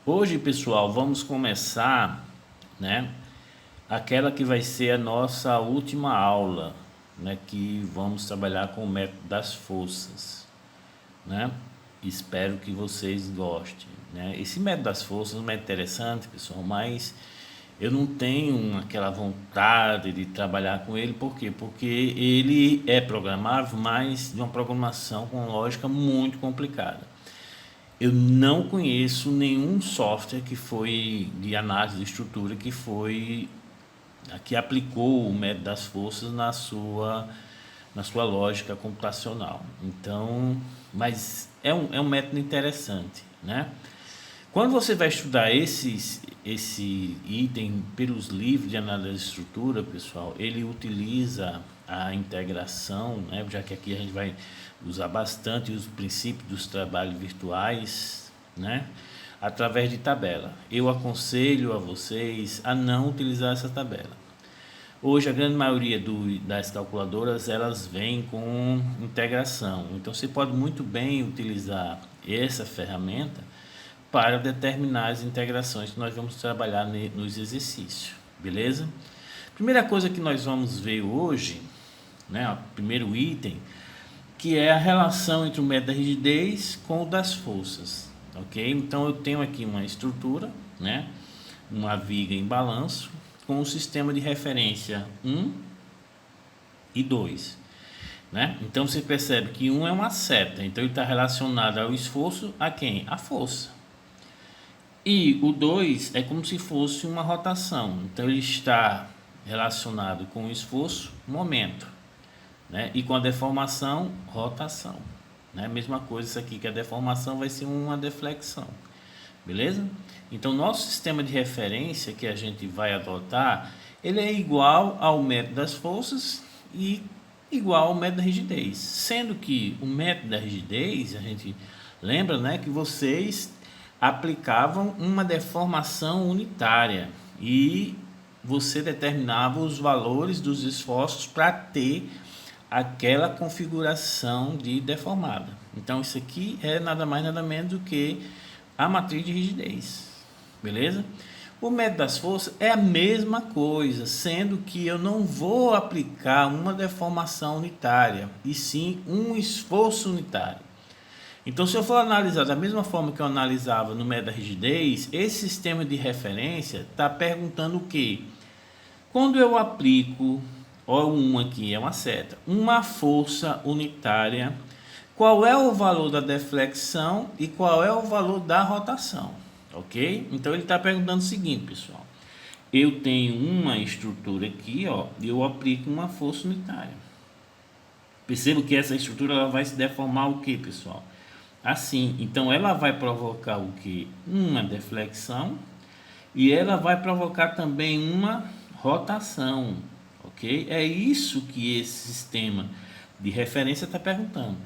Hoje, pessoal, vamos começar, né, aquela que vai ser a nossa última aula, né, que vamos trabalhar com o método das forças, né? Espero que vocês gostem, né? Esse método das forças é um método interessante, pessoal, mas eu não tenho aquela vontade de trabalhar com ele, por quê? Porque ele é programável, mas de uma programação com lógica muito complicada. Eu não conheço nenhum software que foi de análise de estrutura que aplicou o método das forças na sua lógica computacional. Então, mas é um método interessante, né? Quando você vai estudar esse item pelos livros de análise de estrutura, pessoal, ele utiliza a integração, né? Já que aqui a gente vai usar bastante os princípios dos trabalhos virtuais, né? Através de tabela. Eu aconselho a vocês a não utilizar essa tabela. Hoje a grande maioria das calculadoras elas vêm com integração, então você pode muito bem utilizar essa ferramenta para determinar as integrações que nós vamos trabalhar nos exercícios, beleza? Primeira coisa que nós vamos ver hoje, né, o primeiro item, que é a relação entre o método da rigidez com o das forças, ok? Então eu tenho aqui uma estrutura, né, uma viga em balanço, com o sistema de referência 1 e 2. Né? Então você percebe que 1 é uma seta, então ele está relacionado ao esforço a quem? A força. E o 2 é como se fosse uma rotação, então ele está relacionado com o esforço, momento, né? E com a deformação, rotação. Né? Mesma coisa isso aqui, que a deformação vai ser uma deflexão. Beleza? Então, nosso sistema de referência que a gente vai adotar, ele é igual ao método das forças e igual ao método da rigidez. Sendo que o método da rigidez, a gente lembra, né, que vocês aplicavam uma deformação unitária e você determinava os valores dos esforços para ter aquela configuração de deformada. Então, isso aqui é nada mais nada menos do que a matriz de rigidez, beleza? O método das forças é a mesma coisa, sendo que eu não vou aplicar uma deformação unitária, e sim um esforço unitário. Então, se eu for analisar da mesma forma que eu analisava no método da rigidez, esse sistema de referência está perguntando o quê? Quando eu aplico, ó, aqui é uma seta, uma força unitária, qual é o valor da deflexão e qual é o valor da rotação, ok? Então ele está perguntando o seguinte, pessoal: eu tenho uma estrutura aqui, ó, e eu aplico uma força unitária. Percebo que essa estrutura ela vai se deformar o que, pessoal? Assim, então ela vai provocar o que? Uma deflexão e ela vai provocar também uma rotação, ok? É isso que esse sistema de referência está perguntando.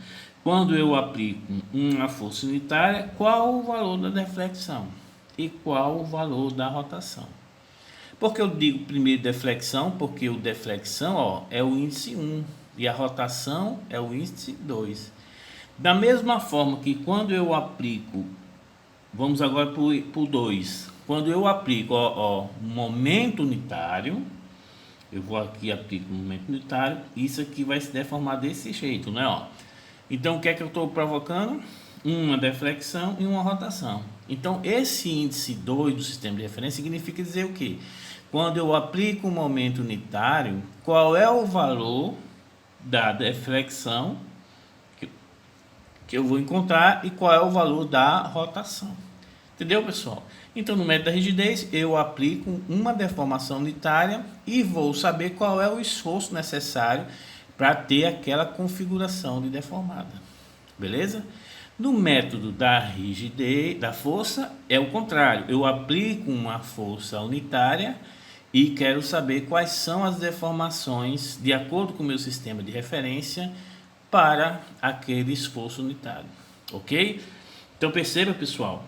Quando eu aplico uma força unitária, qual o valor da deflexão e qual o valor da rotação? Porque eu digo primeiro deflexão, porque o deflexão, ó, é o índice 1 e a rotação é o índice 2. Da mesma forma que quando eu aplico, vamos agora para o 2. Quando eu aplico momento unitário, eu vou aqui aplico momento unitário, isso aqui vai se deformar desse jeito, né? Ó. Então o que é que eu estou provocando? Uma deflexão e uma rotação. Então esse índice 2 do sistema de referência significa dizer o quê? Quando eu aplico o momento unitário, qual é o valor da deflexão que eu vou encontrar e qual é o valor da rotação. Entendeu, pessoal? Então, no método da rigidez, eu aplico uma deformação unitária e vou saber qual é o esforço necessário para ter aquela configuração de deformada. Beleza? No método da rigidez, da força, é o contrário. Eu aplico uma força unitária e quero saber quais são as deformações de acordo com o meu sistema de referência para aquele esforço unitário, ok? Então perceba, pessoal,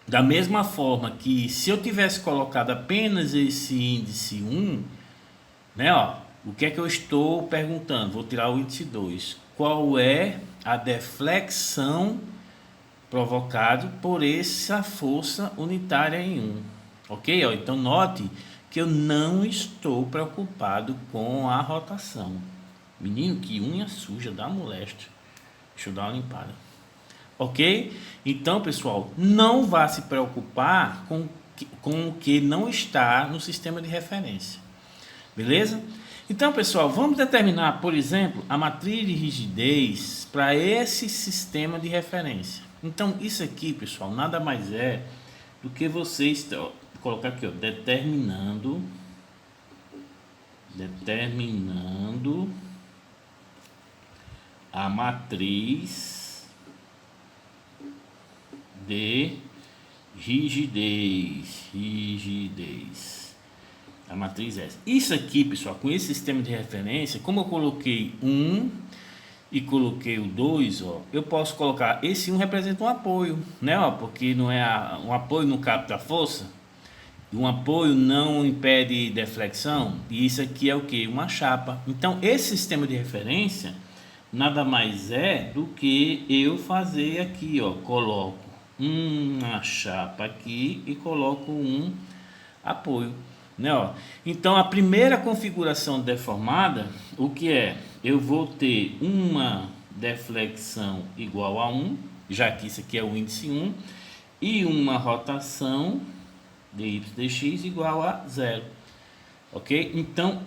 da mesma forma que se eu tivesse colocado apenas esse índice 1, né, ó, o que é que eu estou perguntando? Vou tirar o índice 2. Qual é a deflexão provocado por essa força unitária em 1. Ok? Então note que eu não estou preocupado com a rotação. Menino, que unha suja, dá moléstia. Deixa eu dar uma limpada. Ok? Então, pessoal, não vá se preocupar com o que não está no sistema de referência. Beleza? Então, pessoal, vamos determinar, por exemplo, a matriz de rigidez para esse sistema de referência. Então, isso aqui, pessoal, nada mais é do que vocês... Vou colocar aqui, ó, determinando a matriz de rigidez. A matriz S. Isso aqui, pessoal, com esse sistema de referência, como eu coloquei 1 e coloquei o 2, ó, eu posso colocar esse 1 representa um apoio, né? Ó, porque não é um apoio não capta a força. Um apoio não impede deflexão, e isso aqui é o que? Uma chapa. Então, esse sistema de referência nada mais é do que eu fazer aqui, ó, coloco uma chapa aqui e coloco um apoio, né? Ó. Então, a primeira configuração deformada, o que é? Eu vou ter uma deflexão igual a 1, já que isso aqui é o índice 1, e uma rotação dy dx igual a 0, ok? Então,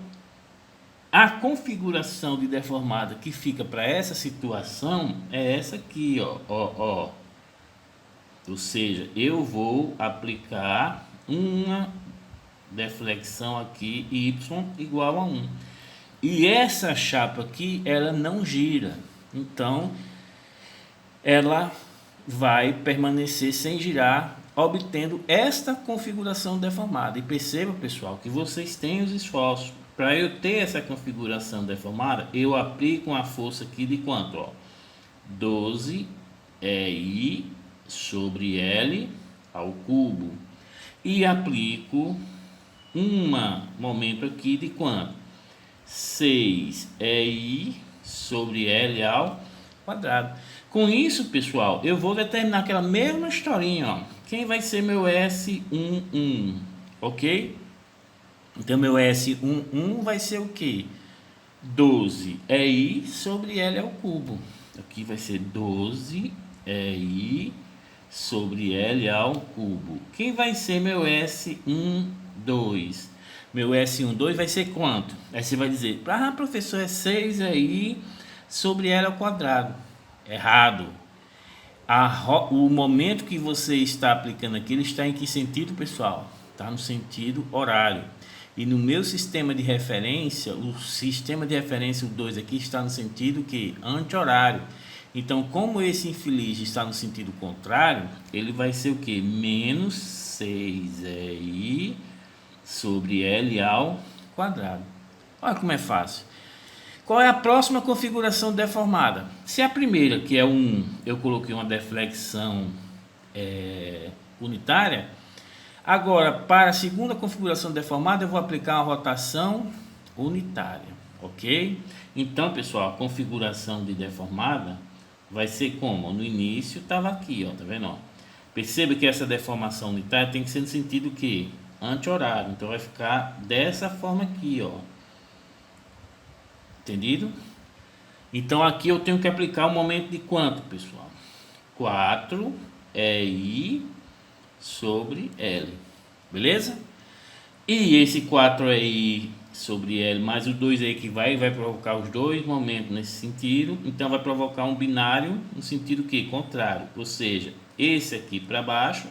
a configuração de deformada que fica para essa situação é essa aqui, ó. Ou seja, eu vou aplicar uma deflexão aqui, y igual a 1. E essa chapa aqui, ela não gira. Então, ela vai permanecer sem girar, obtendo esta configuração deformada. E perceba, pessoal, que vocês têm os esforços. Para eu ter essa configuração deformada, eu aplico uma força aqui de quanto? Ó? 12 EI sobre L ao cubo. E aplico um momento aqui de quanto? 6 EI sobre L ao quadrado. Com isso, pessoal, eu vou determinar aquela mesma historinha, ó. Quem vai ser meu S11, ok? Então, meu S11 vai ser o quê? 12 EI sobre L ao cubo. Aqui vai ser 12 EI sobre L ao cubo. Quem vai ser meu S12? Meu S12 vai ser quanto? Aí você vai dizer, professor, é 6 EI sobre L ao quadrado. Errado. O momento que você está aplicando aqui, ele está em que sentido, pessoal? Está no sentido horário. E no meu sistema de referência, o sistema de referência, o 2 aqui, está no sentido que anti-horário. Então, como esse infeliz está no sentido contrário, ele vai ser o que? Menos 6 EI sobre L ao quadrado. Olha como é fácil. Qual é a próxima configuração deformada? Se a primeira, que é eu coloquei uma deflexão unitária, agora para a segunda configuração deformada eu vou aplicar uma rotação unitária, ok? Então, pessoal, a configuração de deformada vai ser como? No início estava aqui, ó, tá vendo? Ó? Perceba que essa deformação unitária tem que ser no sentido que anti-horário, então vai ficar dessa forma aqui, ó. Entendido? Então aqui eu tenho que aplicar o momento de quanto, pessoal? 4 EI sobre L. Beleza? E esse 4 EI sobre L mais o 2 EI que vai provocar os dois momentos nesse sentido. Então vai provocar um binário no sentido que? Contrário. Ou seja, esse aqui para baixo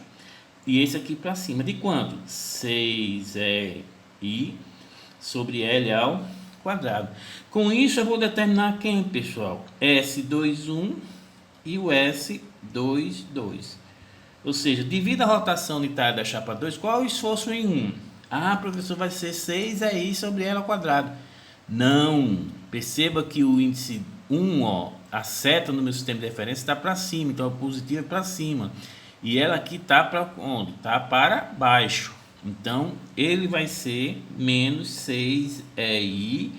e esse aqui para cima. De quanto? 6 EI sobre L ao quadrado. Com isso eu vou determinar quem, pessoal? S21 e o S22. Ou seja, devido à rotação unitária da chapa 2, qual é o esforço em 1? Professor, vai ser 6 EI sobre L ao quadrado. Não. Perceba que o índice 1, ó, a seta no meu sistema de referência está para cima, então a positiva é para cima. E ela aqui está para onde? Está para baixo. Então, ele vai ser menos 6 EI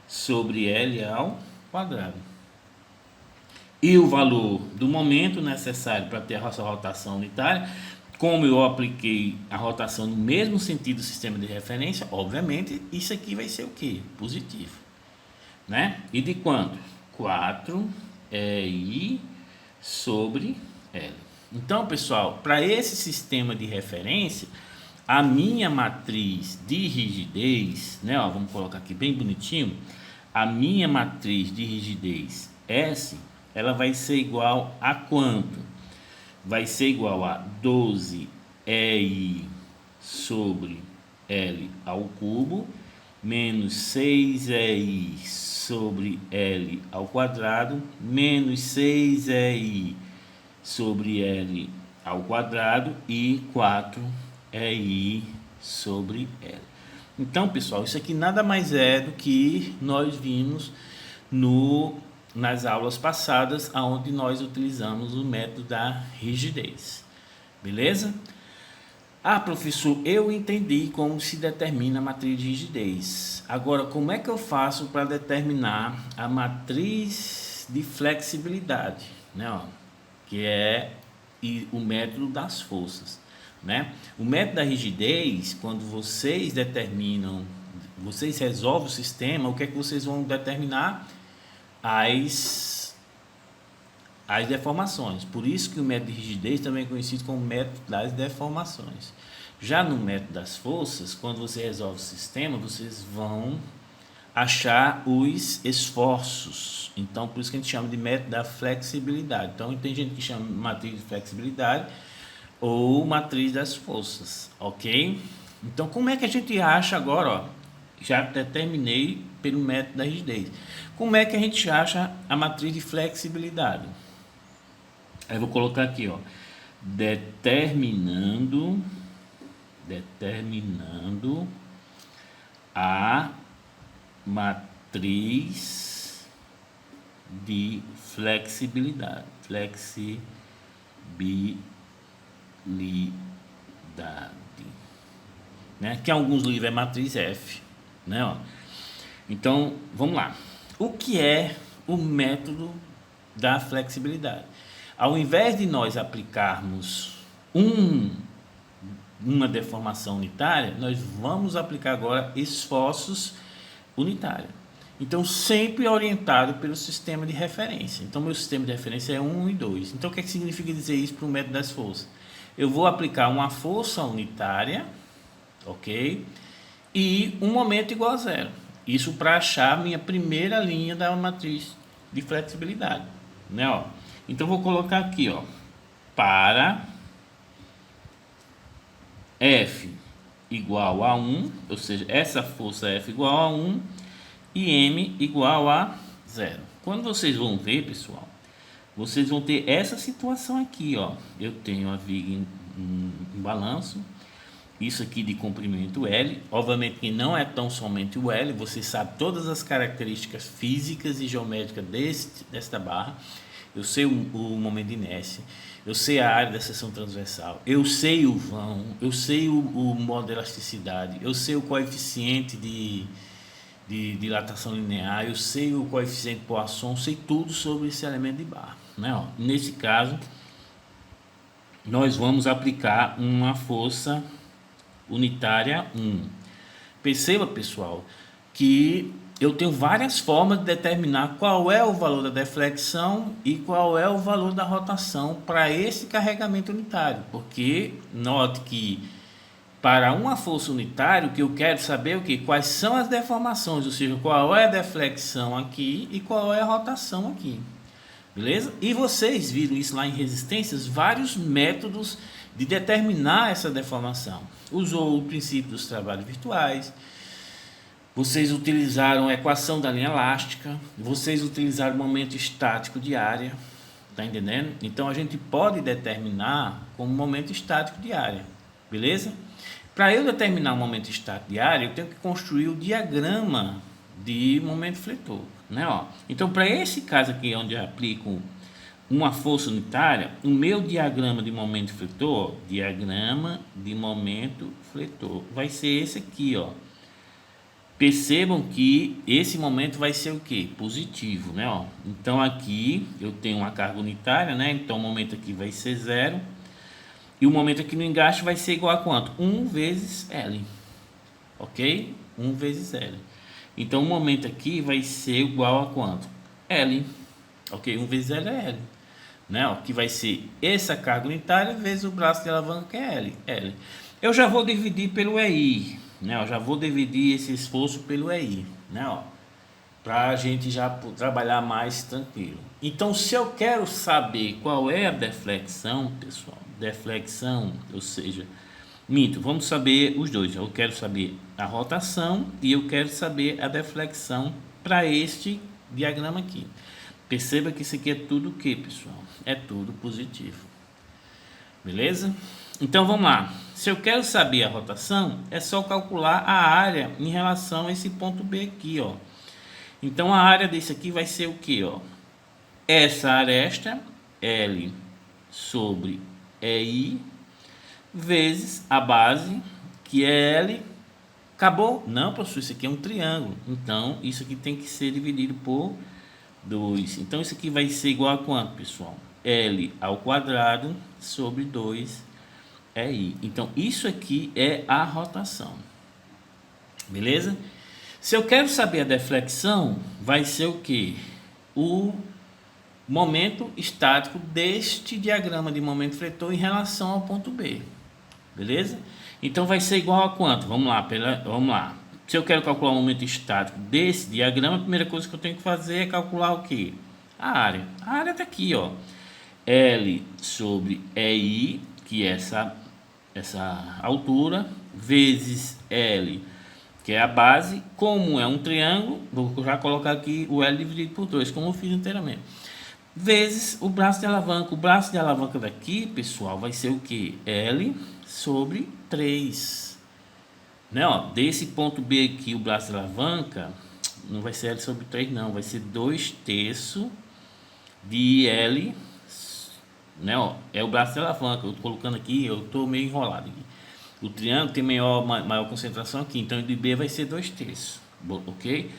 sobre L ao quadrado. e o valor do momento necessário para ter a sua rotação unitária. Como eu apliquei a rotação no mesmo sentido do sistema de referência, obviamente isso aqui vai ser o que? Positivo, né? E de quanto? 4EI sobre L. Então, pessoal, para esse sistema de referência, a minha matriz de rigidez, né? Ó, vamos colocar aqui bem bonitinho. A minha matriz de rigidez S, ela vai ser igual a quanto? Vai ser igual a 12EI sobre L ao cubo, menos 6EI sobre L ao quadrado, menos 6EI sobre L ao quadrado e 4EI sobre L. Então, pessoal, isso aqui nada mais é do que nós vimos nas aulas passadas, onde nós utilizamos o método da rigidez. Beleza? Ah, professor, eu entendi como se determina a matriz de rigidez. Agora, como é que eu faço para determinar a matriz de flexibilidade, né? Ó, que é o método das forças, né? O método da rigidez, quando vocês determinam, vocês resolvem o sistema, o que é que vocês vão determinar? As deformações. Por isso que o método de rigidez também é conhecido como método das deformações. Já no método das forças, quando você resolve o sistema, vocês vão achar os esforços. Então, por isso que a gente chama de método da flexibilidade. Então, tem gente que chama de matriz de flexibilidade ou matriz das forças, ok? Então, como é que a gente acha agora, ó? Já determinei pelo método da rigidez. Como é que a gente acha a matriz de flexibilidade? Aí eu vou colocar aqui, ó, determinando a matriz de flexibilidade, né? Que em alguns livros é matriz F, né? Ó. Então, vamos lá. O que é o método da flexibilidade? Ao invés de nós aplicarmos uma deformação unitária, nós vamos aplicar agora esforços unitários. Então, sempre orientado pelo sistema de referência. Então, meu sistema de referência é 1 e 2. Então, o que significa dizer isso para o método das forças? Eu vou aplicar uma força unitária, ok? E um momento igual a zero. Isso para achar a minha primeira linha da matriz de flexibilidade, né? Ó. Então, vou colocar aqui, ó, para F igual a 1, ou seja, essa força F igual a 1 e M igual a 0. Quando vocês vão ver, pessoal, vocês vão ter essa situação aqui, ó. Eu tenho a viga em balanço, isso aqui de comprimento L, obviamente que não é tão somente o L, você sabe todas as características físicas e geométricas desta barra. Eu sei o momento de inércia, eu sei a área da seção transversal, eu sei o vão, eu sei o modo de elasticidade, eu sei o coeficiente de dilatação linear, eu sei o coeficiente de Poisson, sei tudo sobre esse elemento de barra, né? Ó, nesse caso, nós vamos aplicar uma força unitária 1. Perceba, pessoal, que eu tenho várias formas de determinar qual é o valor da deflexão e qual é o valor da rotação para esse carregamento unitário, porque note que para uma força unitária, o que eu quero saber é o que? Quais são as deformações, ou seja, qual é a deflexão aqui e qual é a rotação aqui. Beleza? E vocês viram isso lá em resistências, vários métodos de determinar essa deformação. Usou o princípio dos trabalhos virtuais, vocês utilizaram a equação da linha elástica, vocês utilizaram o momento estático de área, tá entendendo? Então a gente pode determinar como momento estático de área, beleza? Para eu determinar o momento estático de área, eu tenho que construir o diagrama de momento fletor, né? Ó. Então, para esse caso aqui, onde eu aplico uma força unitária, o meu diagrama de momento fletor, diagrama de momento fletor, vai ser esse aqui, ó. Percebam que esse momento vai ser o que? Positivo, né? Ó. Então aqui eu tenho uma carga unitária, né? Então o momento aqui vai ser 0. E o momento aqui no engaste vai ser igual a quanto? 1 vezes L. Ok? 1 vezes L. Então o momento aqui vai ser igual a quanto? L. Ok? 1 vezes L é L. Né? Ó, que vai ser essa carga unitária vezes o braço de alavanca que é L. Eu já vou dividir pelo EI. Né? Eu já vou dividir esse esforço pelo EI. Né? Para a gente já trabalhar mais tranquilo. Então, se eu quero saber qual é a deflexão, pessoal, deflexão, ou seja, minto, vamos saber os dois. Eu quero saber a rotação e eu quero saber a deflexão para este diagrama aqui. Perceba que isso aqui é tudo o que, pessoal? É tudo positivo. Beleza? Então vamos lá. Se eu quero saber a rotação, é só calcular a área em relação a esse ponto B aqui, ó. Então a área desse aqui vai ser o que, ó? Essa aresta, L sobre EI, vezes a base, que é L. Acabou? Não, professor, isso aqui é um triângulo. Então isso aqui tem que ser dividido por 2. Então isso aqui vai ser igual a quanto, pessoal? L ao quadrado sobre 2 EI. Então isso aqui é a rotação. Beleza? Se eu quero saber a deflexão, vai ser o que? O momento estático deste diagrama de momento fletor em relação ao ponto B. Beleza? Então vai ser igual a quanto? Vamos lá. Se eu quero calcular o momento estático desse diagrama, a primeira coisa que eu tenho que fazer é calcular o que? A área. A área está aqui, ó. L sobre EI, que é essa altura, vezes L, que é a base. Como é um triângulo, vou já colocar aqui o L dividido por 2, como eu fiz inteiramente. Vezes o braço de alavanca. O braço de alavanca daqui, pessoal, vai ser o que? L sobre 3. Né, ó, desse ponto B aqui, o braço de alavanca, não vai ser L sobre 3 não, vai ser 2/3 de L, né, ó, é o braço de alavanca. Eu tô colocando aqui, eu tô meio enrolado aqui. O triângulo tem maior concentração aqui, então de B vai ser 2/3, ok?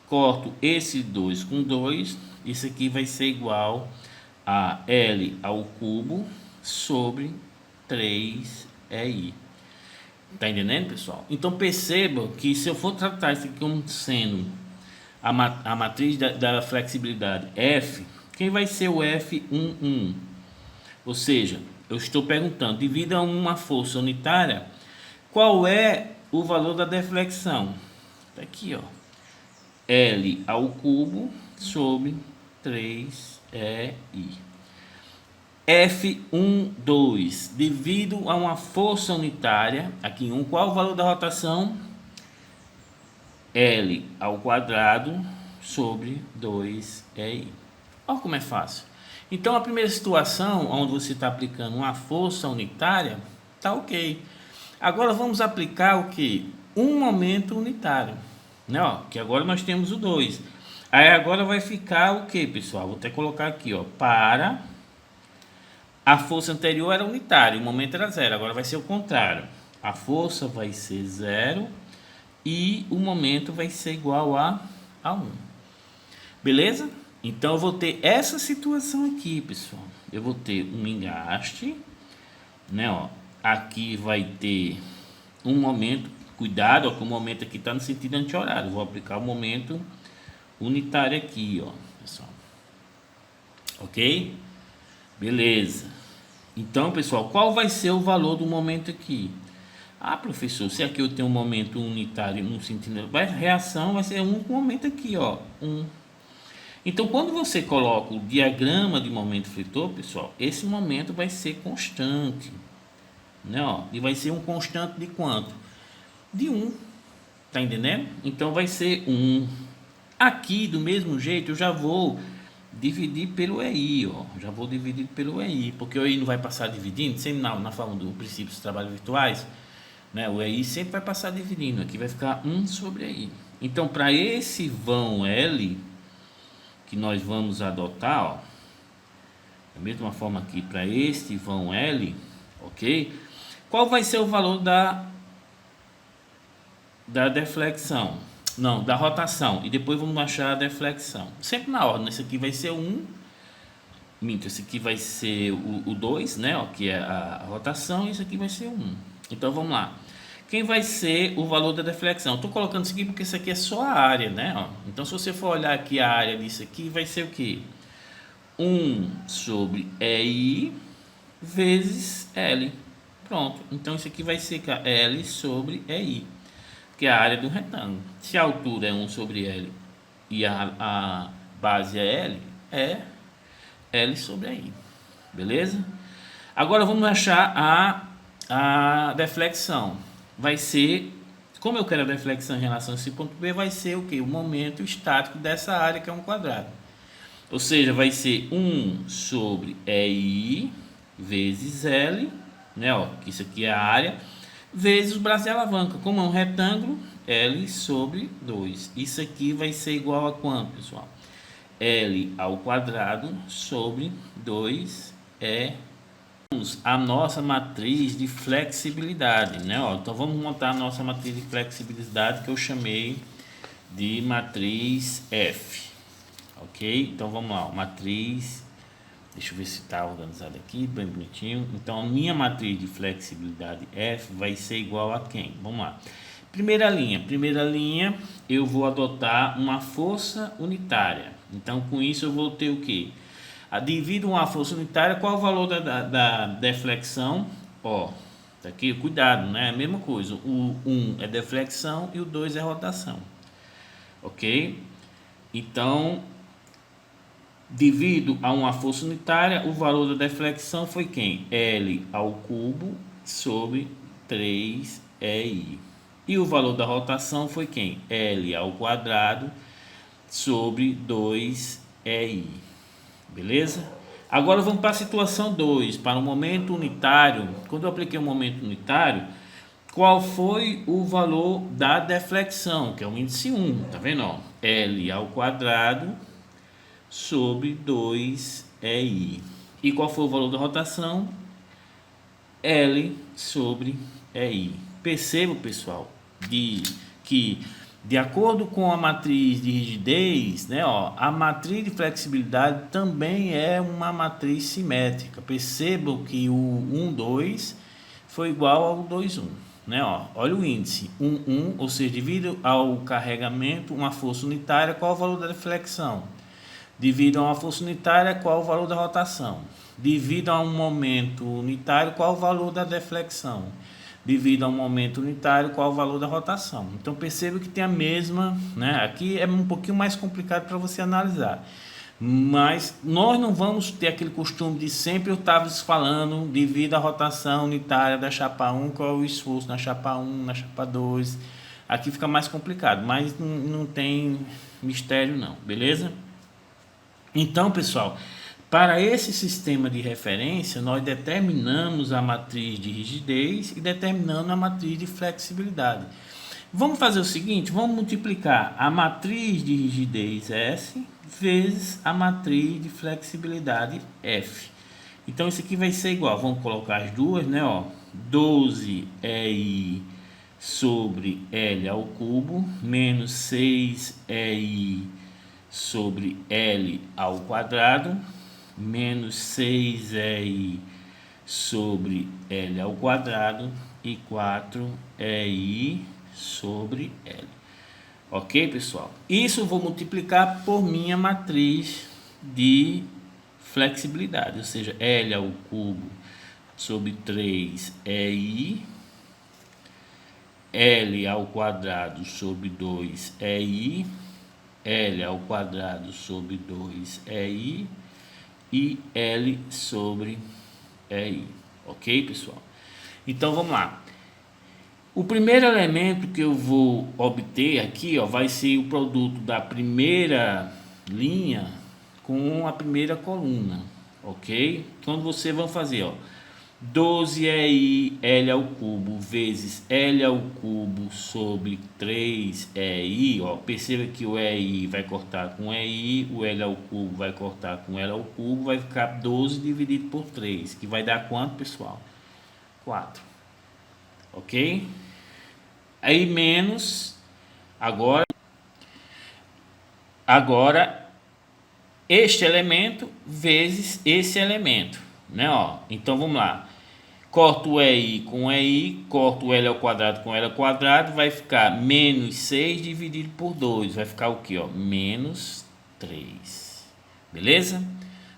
Corto esse 2 com 2, isso aqui vai ser igual a L ao cubo sobre 3EI. Tá entendendo, pessoal? Então perceba que se eu for tratar isso aqui como sendo a matriz da flexibilidade F, quem vai ser o F11? Ou seja, eu estou perguntando, devido a uma força unitária, qual é o valor da deflexão? Tá aqui, ó. L ao cubo sobre 3EI. F12, devido a uma força unitária, aqui em 1, qual o valor da rotação? L ao quadrado sobre 2EI. Olha como é fácil. Então, a primeira situação, onde você está aplicando uma força unitária, tá ok. Agora, vamos aplicar o que? Um momento unitário. Né? Ó, que agora nós temos o 2. Aí, agora vai ficar o que, pessoal? Vou até colocar aqui, ó, para... A força anterior era unitária, o momento era 0, agora vai ser o contrário. A força vai ser 0 e o momento vai ser igual a 1. Beleza? Então eu vou ter essa situação aqui, pessoal. Eu vou ter um engaste, né? Ó, aqui vai ter um momento, cuidado, ó, que o momento aqui está no sentido anti-horário. Vou aplicar o momento unitário aqui, ó, pessoal. Ok? Beleza. Então, pessoal, qual vai ser o valor do momento aqui? Ah, professor, se aqui eu tenho um momento unitário no sentido, a reação vai ser um momento aqui, ó, 1. Então, quando você coloca o diagrama de momento fletor, pessoal, esse momento vai ser constante, né, ó, e vai ser um constante de quanto? De 1. Tá entendendo? Então vai ser 1. Aqui, do mesmo jeito, eu já vou dividir pelo EI, ó. Já vou dividir pelo EI, porque o EI não vai passar dividindo, sempre na forma do princípio dos trabalhos virtuais, né? O EI sempre vai passar dividindo, aqui vai ficar 1 sobre EI. Então, para esse vão L, que nós vamos adotar, ó, da mesma forma aqui, para este vão L, ok? Qual vai ser o valor da deflexão? Não, da rotação. E depois vamos achar a deflexão. Sempre na ordem. Esse aqui vai ser o 1. Minto, esse aqui vai ser o 2, né? Ó, que é a rotação. E esse aqui vai ser o 1. Então vamos lá. Quem vai ser o valor da deflexão? Estou colocando isso aqui porque isso aqui é só a área, né? Ó. Então se você for olhar aqui a área disso aqui, vai ser o quê? 1 sobre EI vezes L. Pronto. Então isso aqui vai ser L sobre EI, que é a área do retângulo. Se a altura é 1 sobre L e a base é L, é L sobre EI. Beleza? Agora vamos achar a deflexão. Vai ser, como eu quero a deflexão em relação a esse ponto B, vai ser o que? O momento estático dessa área, que é um quadrado. Ou seja, vai ser 1 sobre EI vezes L, né, ó, que isso aqui é a área, vezes o braço de alavanca. Como é um retângulo, L sobre 2. Isso aqui vai ser igual a quanto, pessoal? L ao quadrado sobre 2E. A nossa matriz de flexibilidade, né? Ó, então vamos montar a nossa matriz de flexibilidade, que eu chamei de matriz F. Ok? Então vamos lá, matriz, deixa eu ver se está organizado aqui, bem bonitinho. Então a minha matriz de flexibilidade F vai ser igual a quem? Vamos lá. Primeira linha eu vou adotar uma força unitária. Então com isso eu vou ter o que? Divido uma força unitária, qual é o valor da deflexão? Ó, tá aqui, cuidado, né? É a mesma coisa, o 1 é deflexão e o 2 é rotação. Ok? Então, devido a uma força unitária, o valor da deflexão foi quem? L ao cubo sobre 3EI. E o valor da rotação foi quem? L ao quadrado sobre 2EI. Beleza? Agora vamos para a situação 2, para o momento unitário. Quando eu apliquei o momento unitário, qual foi o valor da deflexão? Que é o índice 1, tá vendo? Ó? L ao quadrado sobre 2EI. E qual foi o valor da rotação? L sobre EI. Perceba, pessoal, que de acordo com a matriz de rigidez, né, ó, a matriz de flexibilidade também é uma matriz simétrica. Percebam que o 1, 2 foi igual ao 2, 1. Né, ó, olha o índice 1, 1, ou seja, devido ao carregamento, uma força unitária, qual o valor da deflexão? Devido a uma força unitária, qual o valor da rotação? Devido a um momento unitário, qual o valor da deflexão? Devido a um momento unitário, qual o valor da rotação? Então perceba que tem a mesma, né? Aqui é um pouquinho mais complicado para você analisar, mas nós não vamos ter aquele costume de sempre eu estava falando devido à rotação unitária da chapa 1, qual é o esforço na chapa 1, na chapa 2. Aqui fica mais complicado, mas não tem mistério não, beleza? Então, pessoal, para esse sistema de referência, nós determinamos a matriz de rigidez e determinando a matriz de flexibilidade. Vamos fazer o seguinte, vamos multiplicar a matriz de rigidez S vezes a matriz de flexibilidade F. Então, isso aqui vai ser igual, vamos colocar as duas, né? Ó, 12EI sobre L ao cubo menos 6EI sobre L ao quadrado menos 6EI sobre L ao quadrado e 4EI sobre L. Ok, pessoal? Isso eu vou multiplicar por minha matriz de flexibilidade, ou seja, L ao cubo sobre 3EI, L ao quadrado sobre 2EI, L ao quadrado sobre 2EI e L sobre EI. Ok, pessoal? Então, vamos lá. O primeiro elemento que eu vou obter aqui, ó, vai ser o produto da primeira linha com a primeira coluna. Ok? Quando você vai fazer, ó, 12EI L ao cubo vezes L ao cubo sobre 3EI, ó, perceba que o EI vai cortar com EI, o L ao cubo vai cortar com L ao cubo, vai ficar 12 dividido por 3, que vai dar quanto, pessoal? 4. Ok? Aí menos, agora agora este elemento vezes esse elemento, né? Ó, então vamos lá. Corto o EI com EI, corto o L ao quadrado com L ao quadrado, vai ficar menos 6 dividido por 2. Vai ficar o que? Ó? Menos 3. Beleza?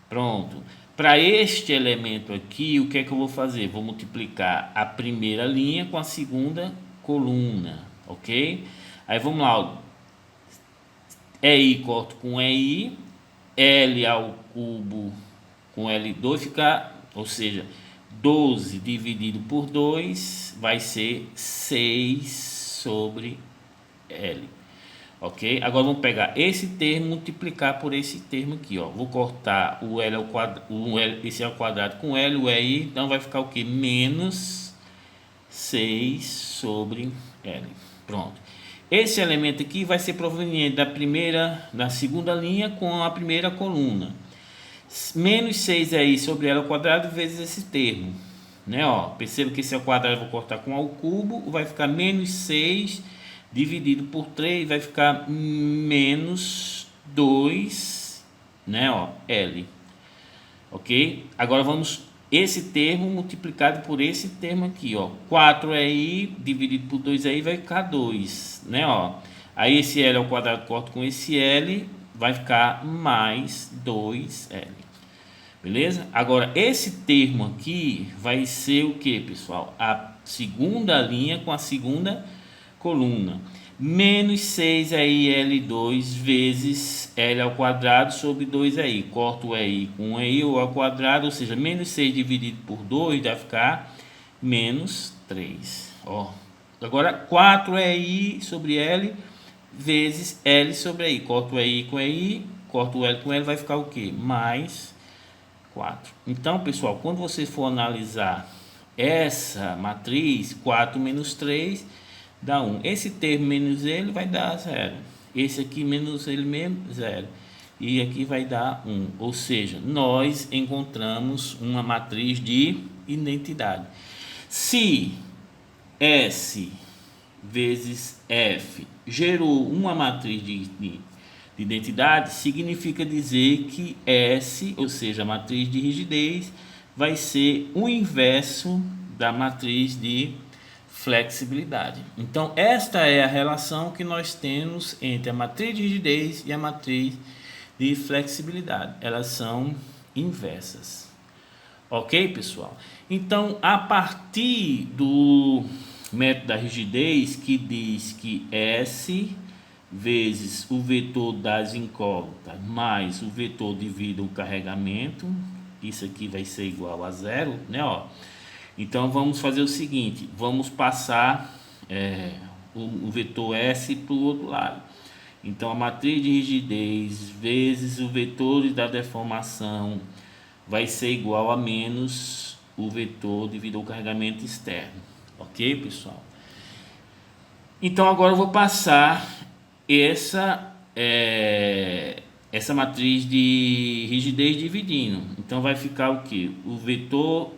Pronto. Para este elemento aqui, o que é que eu vou fazer? Vou multiplicar a primeira linha com a segunda coluna, ok? Aí vamos lá. Ó. EI corto com EI, L ao cubo com L2 fica, ou seja, 12 dividido por 2 vai ser 6 sobre L. Ok? Agora vamos pegar esse termo e multiplicar por esse termo aqui. Ó. Vou cortar o L ao quadrado, esse ao quadrado com L, o EI, então vai ficar o que? Menos 6 sobre L. Pronto. Esse elemento aqui vai ser proveniente da segunda linha com a primeira coluna. Menos 6 aí sobre L ao quadrado vezes esse termo, né? Ó, perceba que esse ao quadrado eu vou cortar com ao cubo, vai ficar menos 6 dividido por 3, vai ficar menos 2, né? Ó, L, ok? Agora vamos, esse termo multiplicado por esse termo aqui, ó, 4 aí dividido por 2 aí vai ficar 2, né? Ó, aí esse L ao quadrado corto com esse L, vai ficar mais 2L. Beleza? Agora, esse termo aqui vai ser o que, pessoal? A segunda linha com a segunda coluna. Menos 6 aí, L2 vezes L ao quadrado sobre 2 aí. Corto o EI com o EI ao quadrado, ou seja, menos 6 dividido por 2 vai ficar menos 3. Ó. Agora, 4 EI sobre L vezes L sobre EI. Corto o EI com o EI, corto o L com L, vai ficar o que? Mais 4. Então, pessoal, quando você for analisar essa matriz, 4 menos 3 dá 1. Esse termo menos ele vai dar 0. Esse aqui menos ele mesmo, 0. E aqui vai dar 1. Ou seja, nós encontramos uma matriz de identidade. Se S vezes F gerou uma matriz de identidade, significa dizer que S, ou seja, a matriz de rigidez, vai ser o inverso da matriz de flexibilidade. Então, esta é a relação que nós temos entre a matriz de rigidez e a matriz de flexibilidade. Elas são inversas. Ok, pessoal? Então, a partir do método da rigidez, que diz que S vezes o vetor das incógnitas mais o vetor devido ao carregamento, isso aqui vai ser igual a 0, né? Ó. Então vamos fazer o seguinte, vamos passar o vetor S para o outro lado. Então a matriz de rigidez vezes o vetor da deformação vai ser igual a menos o vetor devido ao carregamento externo. Ok, pessoal? Então agora eu vou passar essa matriz de rigidez dividindo. Então vai ficar o que? O vetor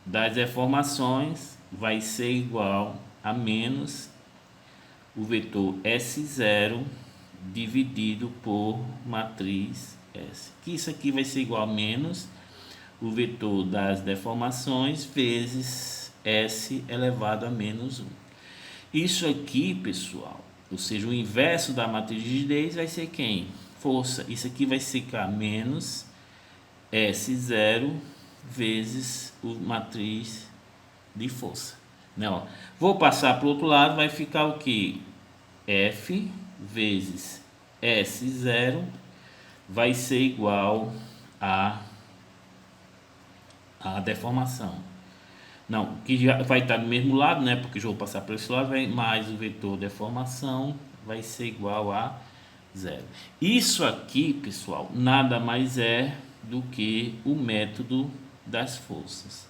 das deformações vai ser igual a menos o vetor S0 dividido por matriz S. Que isso aqui vai ser igual a menos o vetor das deformações vezes S elevado a menos 1. Isso aqui, pessoal, ou seja, o inverso da matriz de rigidez vai ser quem? Força. Isso aqui vai ficar menos S0 vezes a matriz de força. Né? Ó. Vou passar para o outro lado, vai ficar o que? F vezes S0 vai ser igual a deformação. Não, que já vai estar do mesmo lado, né? Porque já vou passar para esse lado, vai mais o vetor deformação vai ser igual a 0. Isso aqui, pessoal, nada mais é do que o método das forças.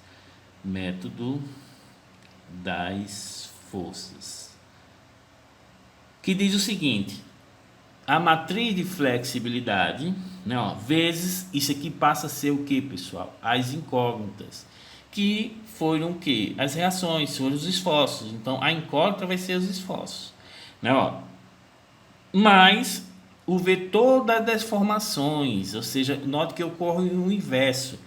Método das forças. Que diz o seguinte: a matriz de flexibilidade, né, ó, vezes, isso aqui passa a ser o que, pessoal? As incógnitas, que foram o que? As reações, foram os esforços. Então, a incógnita vai ser os esforços, né, ó. Mais o vetor das deformações, ou seja, note que ocorre o inverso.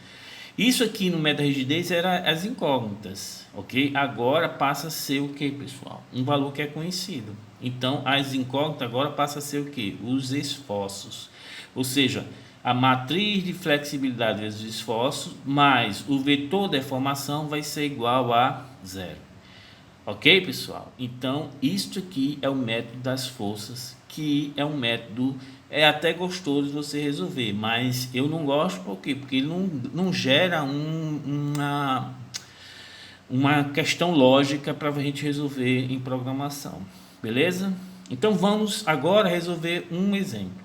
Isso aqui no método da rigidez era as incógnitas, ok? Agora passa a ser o que, pessoal? Um valor que é conhecido. Então, as incógnitas agora passa a ser o que? Os esforços. Ou seja, a matriz de flexibilidade vezes os esforços, mais o vetor de deformação vai ser igual a zero. Ok, pessoal? Então, isto aqui é o método das forças, que é um método, é até gostoso de você resolver, mas eu não gosto, por quê? Porque ele não gera uma questão lógica para a gente resolver em programação, beleza? Então, vamos agora resolver um exemplo.